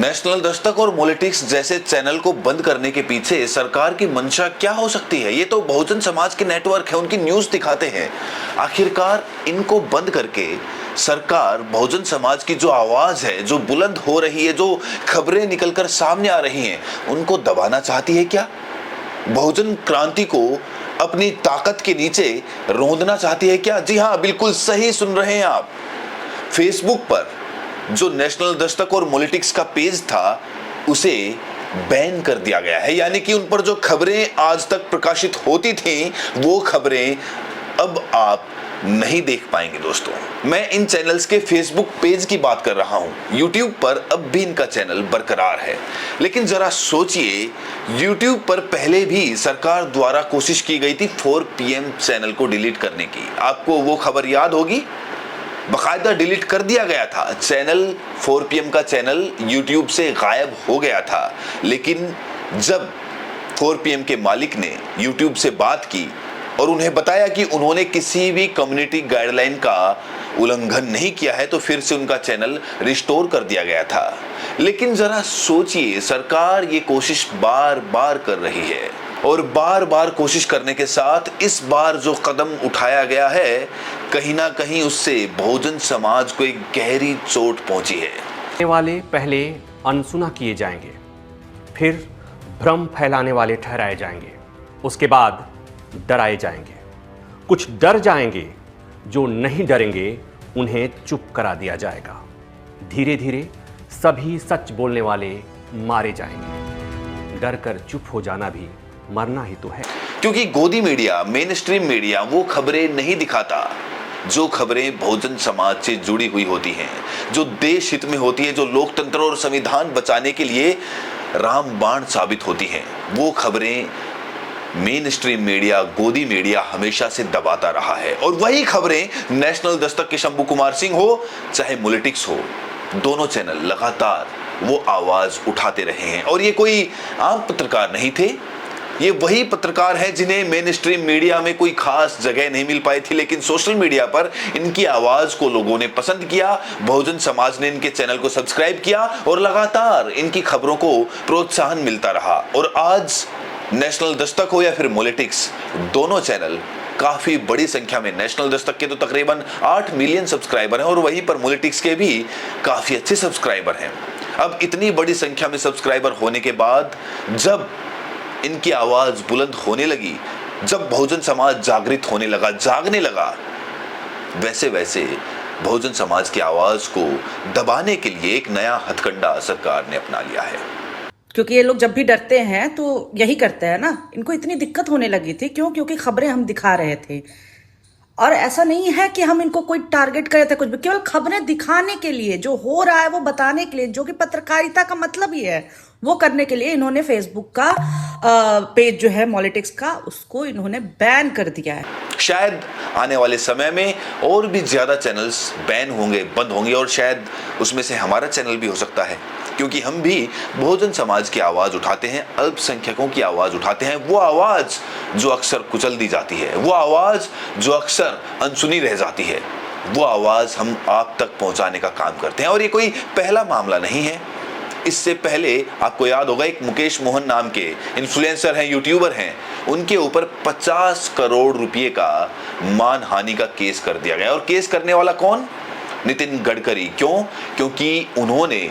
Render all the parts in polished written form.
National Dastak और politics जैसे channel को बंद करने के पीछे सरकार की मंशा क्या हो सकती है? ये तो बहुजन समाज के नेटवर्क है, उनकी न्यूज दिखाते हैं। आखिरकार इनको बंद करके सरकार बहुजन समाज की जो आवाज है, जो बुलंद हो रही है, जो खबरें निकलकर सामने आ रही हैं, उनको दबाना चाहती है क्या? बहुजन क्रांति को अपनी ताकत के नीचे रौंदना चाहती है क्या? जी हाँ, बिल्कुल सही सुन रहे हैं आप। फेसबुक पर जो नेशनल दस्तक और पॉलिटिक्स का पेज था, उसे बैन कर दिया गया है। यानी कि उन पर जो खबरें आज तक प्रकाशित होती थीं, वो खबरें अब आप नहीं देख पाएंगे। दोस्तों, मैं इन चैनल्स के फेसबुक पेज की बात कर रहा हूं। यूट्यूब पर अब भी इनका चैनल बरकरार है, लेकिन जरा सोचिए, यूट्यूब पर पहले भी सरकार द्वारा कोशिश की गई थी 4 PM चैनल को डिलीट करने की। आपको वो खबर याद होगी? बकायदा डिलीट कर दिया गया था। चैनल 4 PM का चैनल यूट्यूब से गायब हो गया था। लेकिन जब 4 PM के मालिक ने यूट्यूब से बात की और उन्हें बताया कि उन्होंने किसी भी कम्युनिटी गाइडलाइन का उल्लंघन नहीं किया है, तो फिर से उनका चैनल रिस्टोर कर दिया गया था। लेकिन जरा सोचिए, सरकार ये कोशिश बार बार कर रही है और बार बार कोशिश करने के साथ इस बार जो कदम उठाया गया है, कहीं ना कहीं उससे बहुजन समाज को एक गहरी चोट पहुंची है। वाले पहले अनसुना किए जाएंगे, फिर भ्रम फैलाने वाले ठहराए जाएंगे, उसके बाद डराए जाएंगे। कुछ डर जाएंगे, जो नहीं डरेंगे उन्हें चुप करा दिया जाएगा। धीरे धीरे सभी सच बोलने वाले मारे जाएंगे। डर कर चुप हो जाना भी मरना ही तो है। क्योंकि गोदी मीडिया, मेन स्ट्रीम मीडिया वो खबरें नहीं दिखाता जो खबरें बहुजन समाज से जुड़ी हुई होती हैं, जो देश हित में होती है, जो लोकतंत्र और संविधान बचाने के लिए रामबाण साबित होती हैं। वो खबरें मेन स्ट्रीम मीडिया, गोदी मीडिया हमेशा से दबाता रहा है। और वही खबरें नेशनल दस्तक के शंभू कुमार सिंह हो, चाहे पॉलिटिक्स हो, दोनों चैनल लगातार वो आवाज उठाते रहे हैं। और ये कोई आम पत्रकार नहीं थे, ये वही पत्रकार हैं जिन्हें मेन स्ट्रीम मीडिया में कोई खास जगह नहीं मिल पाई थी, लेकिन सोशल मीडिया पर इनकी आवाज को लोगों ने पसंद किया। बहुजन समाज ने इनके चैनल को सब्सक्राइब किया और लगातार इनकी खबरों को प्रोत्साहन मिलता रहा। और आज नेशनल दस्तक हो या फिर पॉलिटिक्स, दोनों चैनल काफी बड़ी संख्या में, नेशनल दस्तक के तो तकरीबन 8 मिलियन सब्सक्राइबर हैं और वहीं पर पॉलिटिक्स के भी काफी अच्छे सब्सक्राइबर हैं। अब इतनी बड़ी संख्या में सब्सक्राइबर होने के बाद जब इनकी आवाज बुलंद होने लगी, जब बहुजन समाज जागृत होने लगा, जागने लगा, वैसे वैसे बहुजन समाज की आवाज को दबाने के लिए एक नया हथकंडा सरकार ने अपना लिया है। क्योंकि ये लोग जब भी डरते हैं तो यही करते हैं ना। इनको इतनी दिक्कत होने लगी थी, क्यों? क्योंकि खबरें हम दिखा रहे थे। और ऐसा नहीं है कि हम इनको कोई टारगेट करे थे, कुछ भी, केवल खबरें दिखाने के लिए, जो हो रहा है वो बताने के लिए, जो कि पत्रकारिता का मतलब ही है, वो करने के लिए इन्होंने फेसबुक का पेज जो है पॉलिटिक्स का, उसको इन्होंने बैन कर दिया है। शायद आने वाले समय में और भी ज्यादा चैनल्स बैन होंगे, बंद होंगे, और शायद उसमें से हमारा चैनल भी हो सकता है, क्योंकि हम भी बहुजन समाज की आवाज उठाते हैं, अल्पसंख्यकों की आवाज उठाते हैं। वो आवाज जो अक्सर कुचल दी जाती है, वो आवाज जो अक्सर अनसुनी रह जाती है, वो आवाज हम आप तक पहुंचाने का काम करते हैं। और ये कोई पहला मामला नहीं है। इससे पहले आपको याद होगा, एक मुकेश मोहन नाम के इन्फ्लुएंसर हैं, यूट्यूबर हैं, उनके ऊपर 50 करोड़ रुपए का मानहानि का केस कर दिया गया। और केस करने वाला कौन? नितिन गडकरी। क्यों? क्योंकि उन्होंने,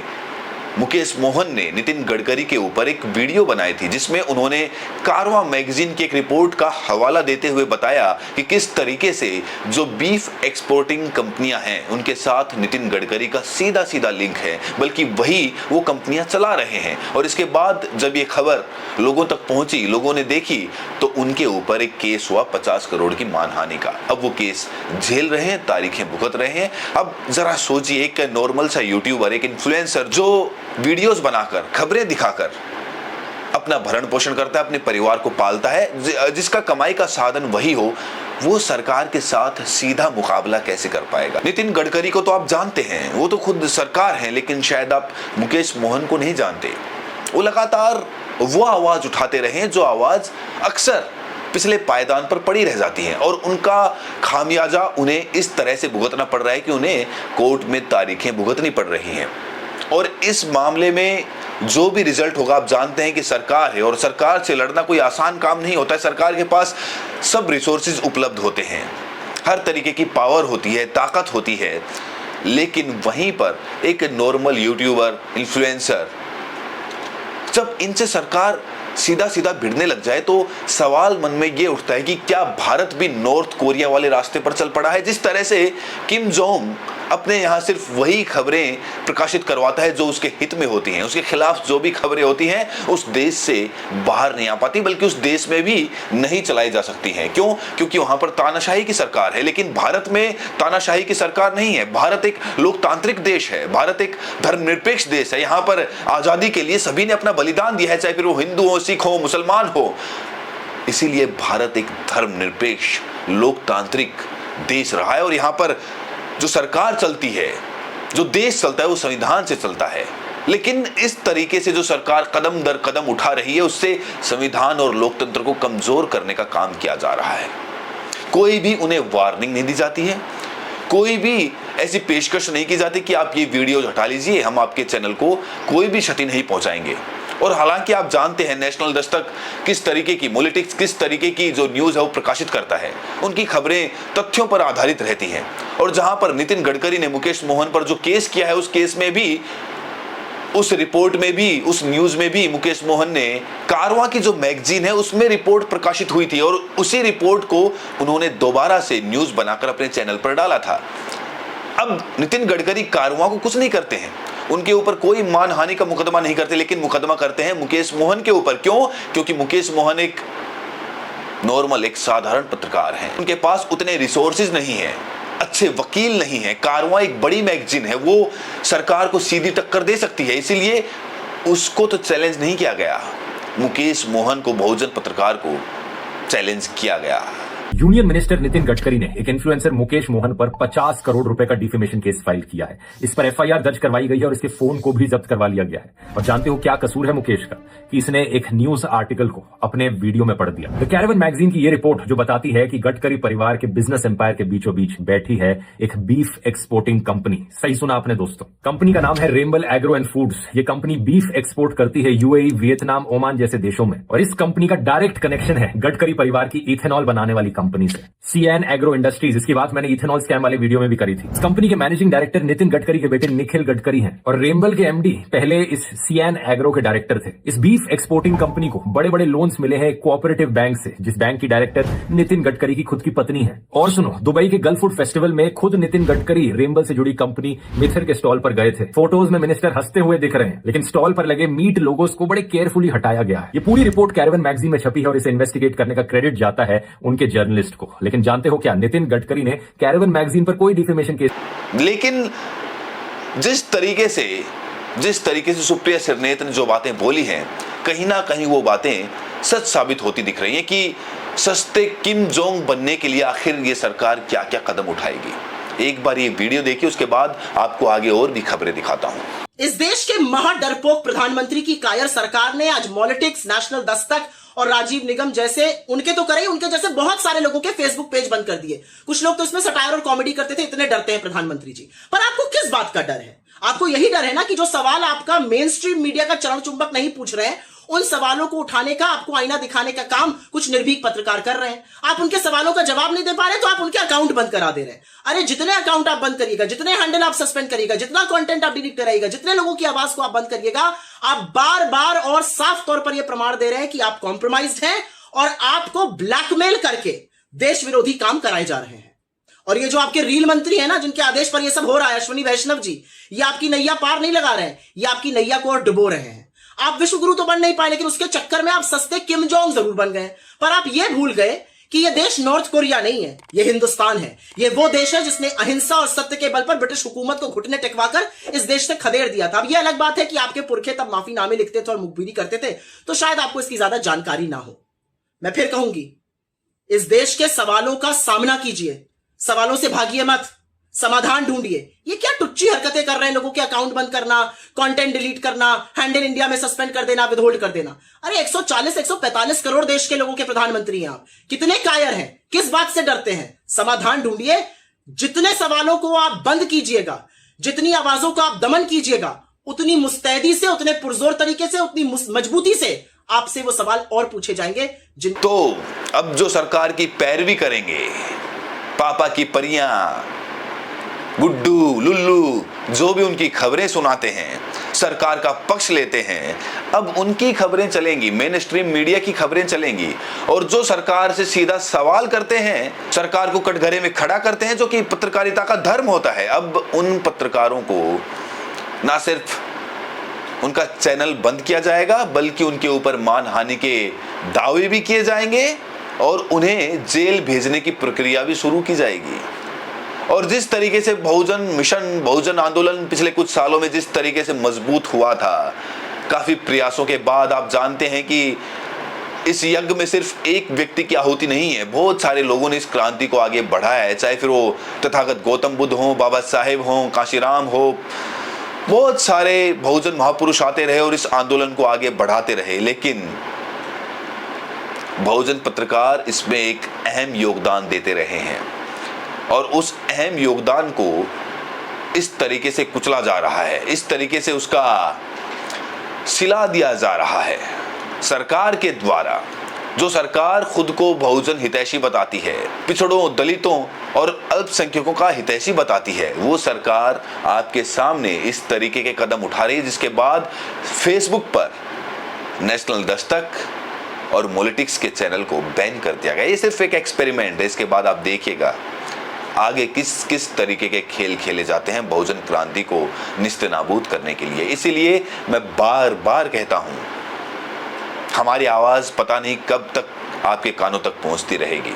मुकेश मोहन ने नितिन गडकरी के ऊपर एक वीडियो बनाई थी, जिसमें उन्होंने कारवां मैगजीन की एक रिपोर्ट का हवाला देते हुए बताया कि किस तरीके से जो बीफ एक्सपोर्टिंग कंपनियां हैं, उनके साथ नितिन गडकरी का सीधा सीधा लिंक है, बल्कि वही वो कंपनियां चला रहे हैं। और इसके बाद जब ये खबर लोगों तक पहुंची, लोगों ने देखी, तो उनके ऊपर एक केस हुआ 50 करोड़ की मानहानि का। अब वो केस झेल रहे हैं, तारीखें भुगत रहे हैं। अब जरा सोचिए, एक नॉर्मल सा यूट्यूबर, एक इन्फ्लुएंसर जो वीडियोस बनाकर, खबरें दिखाकर अपना भरण पोषण करता है, अपने परिवार को पालता है, जिसका कमाई का साधन वही हो, वो सरकार के साथ सीधा मुकाबला कैसे कर पाएगा? नितिन गडकरी को तो आप जानते हैं, वो तो खुद सरकार है, लेकिन शायद आप मुकेश मोहन को नहीं जानते। वो लगातार वो आवाज उठाते रहे जो आवाज अक्सर पिछले पायदान पर पड़ी रह जाती है, और उनका खामियाजा उन्हें इस तरह से भुगतना पड़ रहा है कि उन्हें कोर्ट में तारीखें भुगतनी पड़ रही हैं। और इस मामले में जो भी रिजल्ट होगा, आप जानते हैं कि सरकार है और सरकार से लड़ना कोई आसान काम नहीं होता है। सरकार के पास सब रिसोर्सेज उपलब्ध होते हैं, हर तरीके की पावर होती है, ताकत होती है, लेकिन वहीं पर एक नॉर्मल यूट्यूबर, इन्फ्लुएंसर, जब इनसे सरकार सीधा सीधा भिड़ने लग जाए तो सवाल मन में ये उठता है कि क्या भारत भी नॉर्थ कोरिया वाले रास्ते पर चल पड़ा है। जिस तरह से किम जोंग अपने यहाँ सिर्फ वही खबरें प्रकाशित करवाता है जो उसके हित में होती हैं, उसके खिलाफ जो भी खबरें होती हैं उस देश से बाहर नहीं आ पाती, बल्कि उस देश में भी नहीं चलाई जा सकती हैं। क्यों? क्योंकि वहां पर तानाशाही की सरकार है। लेकिन भारत में तानाशाही की सरकार नहीं है। भारत एक लोकतांत्रिक देश है, भारत एक धर्मनिरपेक्ष देश है। यहाँ पर आजादी के लिए सभी ने अपना बलिदान दिया है, चाहे फिर वो हिंदू हो, सिख हो, मुसलमान हो। इसीलिए भारत एक धर्मनिरपेक्ष लोकतांत्रिक देश रहा है और यहाँ पर जो सरकार चलती है, जो देश चलता है, वो संविधान से चलता है। लेकिन इस तरीके से जो सरकार कदम दर कदम उठा रही है, उससे संविधान और लोकतंत्र को कमजोर करने का काम किया जा रहा है। कोई भी उन्हें वार्निंग नहीं दी जाती है, कोई भी ऐसी पेशकश नहीं की जाती कि आप ये वीडियो हटा लीजिए, हम आपके चैनल को कोई भी क्षति नहीं पहुंचाएंगे। और हालांकि आप जानते हैं नेशनल दस्तक किस तरीके की पॉलिटिक्स, किस तरीके की जो न्यूज़ है वो प्रकाशित करता है। उनकी खबरें तथ्यों पर आधारित रहती हैं। और जहां पर नितिन गडकरी ने मुकेश मोहन पर जो केस किया है, उस केस में भी, उस रिपोर्ट में भी, उस न्यूज़ में भी मुकेश मोहन ने कारवां की जो मैगजीन है उसमें रिपोर्ट प्रकाशित हुई थी और उसी रिपोर्ट को उन्होंने दोबारा से न्यूज़ बनाकर अपने चैनल पर डाला था। अब नितिन गडकरी कारवां को कुछ नहीं करते हैं, उनके ऊपर कोई मानहानि का मुकदमा नहीं करते, लेकिन मुकदमा करते हैं मुकेश मोहन के ऊपर। क्यों? क्योंकि मुकेश मोहन एक नॉर्मल, एक साधारण पत्रकार हैं। उनके पास उतने रिसोर्सेज नहीं है, अच्छे वकील नहीं है। कारवां एक बड़ी मैगजीन है, वो सरकार को सीधी टक्कर दे सकती है, इसीलिए उसको तो चैलेंज नहीं किया गया। मुकेश मोहन को, बहुजन पत्रकार को चैलेंज किया गया। यूनियन मिनिस्टर नितिन गडकरी ने एक इन्फ्लुएंसर मुकेश मोहन पर 50 करोड़ रुपए का डिफेमेशन केस फाइल किया है। इस पर एफआईआर दर्ज करवाई गई है और इसके फोन को भी जब्त करवा लिया गया है। और जानते हो क्या कसूर है मुकेश का? कि इसने एक न्यूज आर्टिकल को अपने वीडियो में पढ़ दिया। द कैरेवन मैगजीन की ये रिपोर्ट जो बताती है कि गडकरी परिवार के बिजनेस एम्पायर के बीचों बीच बैठी है एक बीफ एक्सपोर्टिंग कंपनी। सही सुना आपने दोस्तों, कंपनी का नाम है रेम्बल एग्रो एंड फूड्स। ये कंपनी बीफ एक्सपोर्ट करती है यूएई, वियतनाम, ओमान जैसे देशों में। और इस कंपनी का डायरेक्ट कनेक्शन है गडकरी परिवार की इथेनॉल बनाने वाली कंपनी से, सीएन एग्रो इंडस्ट्रीज। इसकी बात मैंने इथेनॉल स्कैम वाले वीडियो में भी करी थी। इस कंपनी के मैनेजिंग डायरेक्टर नितिन गडकरी के बेटे निखिल गडकरी हैं और रेम्बल के एमडी पहले इस सीएन एग्रो के डायरेक्टर थे। इस बीफ एक्सपोर्टिंग कंपनी को बड़े बड़े लोन्स मिले हैं कोऑपरेटिव बैंक से, जिस बैंक की डायरेक्टर नितिन गडकरी की खुद की पत्नी है। और सुनो, दुबई के गल्फ फूड फेस्टिवल में खुद नितिन गडकरी रेम्बल से जुड़ी कंपनी मिथिर के स्टॉल पर गए थे। फोटोज में मिनिस्टर हंसते हुए दिख रहे हैं, लेकिन स्टॉल पर लगे मीट लोगोस को बड़े केयरफुली हटाया गया है। ये पूरी रिपोर्ट कैरेवन मैगजीन में छपी है और इसे इन्वेस्टिगेट करने का क्रेडिट जाता है उनके जर्नलिस्ट को। लेकिन जानते हो क्या, नितिन गडकरी ने कैरेवन मैगजीन पर कोई डिफेमेशन केस। लेकिन जिस तरीके से सुप्रिया सिरनेत ने जो बातें बोली हैं, कहीं ना कहीं वो बातें सच साबित होती दिख रही हैं कि सस्ते किम जोंग बनने के लिए आखिर ये सरकार क्या क्या कदम उठाएगी। एक बार ये वीडियो देखिए, उसके बाद आपको आगे और भी खबरें दिखाता हूं। इस देश के महाडरपोक प्रधानमंत्री की कायर सरकार ने आज पॉलिटिक्स, नेशनल दस्तक और राजीव निगम जैसे, उनके तो करे, उनके जैसे बहुत सारे लोगों के फेसबुक पेज बंद कर दिए। कुछ लोग तो इसमें सटायर और कॉमेडी करते थे, इतने डरते हैं प्रधानमंत्री जी। पर आपको किस बात का डर है? आपको यही डर है ना कि जो सवाल आपका मेन स्ट्रीम मीडिया का चरण चुंबक नहीं पूछ रहे हैं, उन सवालों को उठाने का, आपको आईना दिखाने का काम कुछ निर्भीक पत्रकार कर रहे हैं। आप उनके सवालों का जवाब नहीं दे पा रहे तो आप उनके अकाउंट बंद करा दे रहे हैं। अरे जितने अकाउंट आप बंद करिएगा, जितने हैंडल आप सस्पेंड करिएगा, जितना कंटेंट आप डिलीट कराइएगा, जितने लोगों की आवाज को आप बंद करिएगा, आप बार बार और साफ तौर पर यह प्रमाण दे रहे हैं कि आप कॉम्प्रोमाइज्ड हैं और आपको ब्लैकमेल करके देश विरोधी काम कराए जा रहे हैं। और ये जो आपके रील मंत्री है ना, जिनके आदेश पर ये सब हो रहा है, अश्विनी वैष्णव जी, ये आपकी नैया पार नहीं लगा रहे हैं, ये आपकी नैया को और डुबो रहे हैं। आप विश्व गुरु तो बन नहीं पाए, लेकिन उसके चक्कर में आप सस्ते किम जोंग जरूर बन गए। पर आप ये भूल गए कि ये देश नॉर्थ कोरिया नहीं है, ये हिंदुस्तान है। ये वो देश है जिसने अहिंसा और सत्य के बल पर ब्रिटिश हुकूमत को घुटने टेकवाकर इस देश से खदेड़ दिया था। अब ये अलग बात है कि आपके पुरखे तब माफीनामे लिखते थे और मुखबिरी करते थे, तो शायद आपको इसकी ज्यादा जानकारी ना हो। मैं फिर कहूंगी, इस देश के सवालों का सामना कीजिए, सवालों से भागिए मत, समाधान ढूंढिए। ये क्या टुच्ची हरकतें कर रहे हैं, लोगों के अकाउंट बंद करना, कंटेंट डिलीट करना, हैंडल इंडिया में सस्पेंड कर देना, विदहोल्ड कर देना। अरे 140-145 करोड़ देश के लोगों के प्रधानमंत्री हैं आप, कितने कायर हैं, किस बात से डरते हैं? समाधान ढूंढिए। जितने सवालों को आप बंद कीजिएगा, जितनी आवाजों को आप दमन कीजिएगा, उतनी मुस्तैदी से, उतने पुरजोर तरीके से, उतनी मजबूती से आपसे वो सवाल और पूछे जाएंगे जिन तो अब जो सरकार की पैरवी करेंगे, पापा की परियां, गुड्डू, लुल्लू, जो भी उनकी खबरें सुनाते हैं, सरकार का पक्ष लेते हैं, अब उनकी खबरें चलेंगी, मेन स्ट्रीम मीडिया की खबरें चलेंगी। और जो सरकार से सीधा सवाल करते हैं, सरकार को कटघरे में खड़ा करते हैं, जो कि पत्रकारिता का धर्म होता है, अब उन पत्रकारों को ना सिर्फ उनका चैनल बंद किया जाएगा, बल्कि उनके ऊपर मानहानि के दावे भी किए जाएंगे और उन्हें जेल भेजने की प्रक्रिया भी शुरू की जाएगी। और जिस तरीके से बहुजन मिशन, बहुजन आंदोलन पिछले कुछ सालों में जिस तरीके से मजबूत हुआ था, काफी प्रयासों के बाद आप जानते हैं कि इस यज्ञ में सिर्फ एक व्यक्ति की आहुति नहीं है, बहुत सारे लोगों ने इस क्रांति को आगे बढ़ाया है, चाहे फिर वो तथागत गौतम बुद्ध हो, बाबा साहेब हो, काशीराम हो, बहुत सारे बहुजन महापुरुष आते रहे और इस आंदोलन को आगे बढ़ाते रहे। लेकिन बहुजन पत्रकार इसमें एक अहम योगदान देते रहे हैं और उस अहम योगदान को इस तरीके से कुचला जा रहा है, इस तरीके से उसका सिला दिया जा रहा है सरकार के द्वारा। जो सरकार खुद को बहुजन हितैषी बताती है, पिछड़ों, दलितों और अल्पसंख्यकों का हितैषी बताती है, वो सरकार आपके सामने इस तरीके के कदम उठा रही है, जिसके बाद फेसबुक पर नेशनल दस्तक और पॉलिटिक्स के चैनल को बैन कर दिया गया। ये सिर्फ एक एक्सपेरिमेंट है, इसके बाद आप देखिएगा आगे किस किस तरीके के खेल खेले जाते हैं बहुजन क्रांति को निस्तेनाबूद करने के लिए। इसीलिए मैं बार बार कहता हूं, हमारी आवाज पता नहीं कब तक आपके कानों तक पहुंचती रहेगी।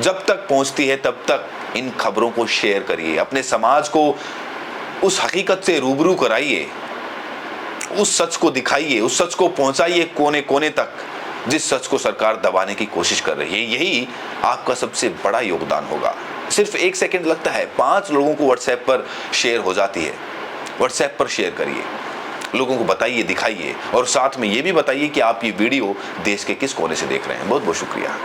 जब तक पहुंचती है तब तक इन खबरों को शेयर करिए, अपने समाज को उस हकीकत से रूबरू कराइए, उस सच को दिखाइए, उस सच को पहुंचाइए कोने कोने तक, जिस सच को सरकार दबाने की कोशिश कर रही है। यही आपका सबसे बड़ा योगदान होगा। सिर्फ 1 सेकंड लगता है, 5 लोगों को व्हाट्सएप पर शेयर हो जाती है। व्हाट्सएप पर शेयर करिए, लोगों को बताइए, दिखाइए और साथ में ये भी बताइए कि आप ये वीडियो देश के किस कोने से देख रहे हैं। बहुत बहुत शुक्रिया।